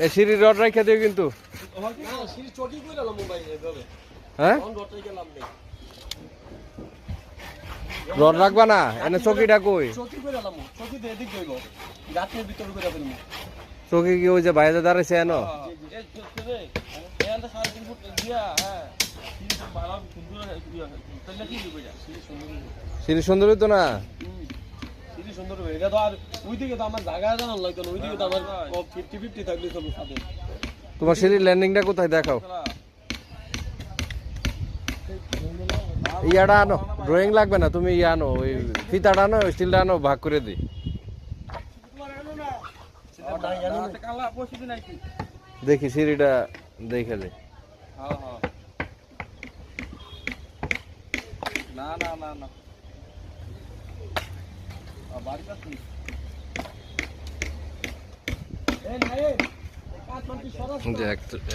এ সিঁড়ির রড রাখা দিও কিন্তু। হ্যাঁ রড রাখবা না, এনে চকিটা কই? চকি কি ওই যে বাইরে দাঁড়াইছে এনো? সিঁড়ি সুন্দর হইতো না? তোমার সিঁড়ির ল্যান্ডিংটা কোথায় দেখাও? ইয়াটা আনো, ড্রয়িং লাগবে না, তুমি ইয়ে আনো, ওই ফিতাটা আনো, স্টিলটা আনো, ভাগ করে দিই। দেখি সিঁড়িটা দেখে দে। না না না না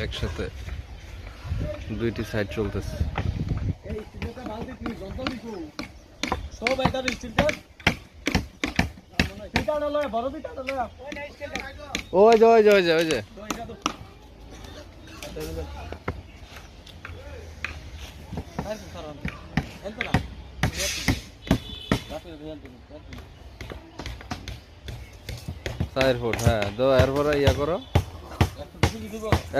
একসাথে দুইটি সাইড চলতেছে। ওই যে ওই যে ওই যে ওই যে চার ফুট। হ্যাঁ তো এরপরে ইয়া করো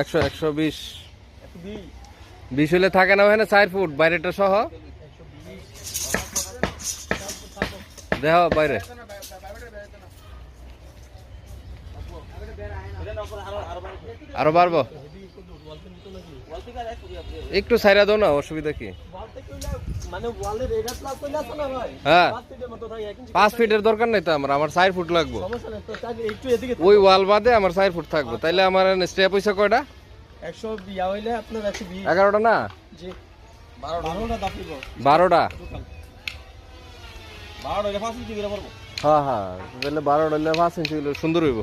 100 120 20 হলে থাকে না ওখানে 4 ফুট বাইরেটা সহ দেহ বাইরে। আরো বাড়বো একটু সাইরা দাও না, অসুবিধা কি? হ্যাঁ 5 ফিটের দরকার নেই তো আমার, আমার 4 ফুট লাগবে। ওই ওয়াল বাদে আমার 4 ফুট থাকবে, তাইলে আমার স্টেপ হইছে কয়টা? 11টা না 12টা। হ্যাঁ হ্যাঁ তাহলে 12টা হলে 5 ইঞ্চি সুন্দর হইব।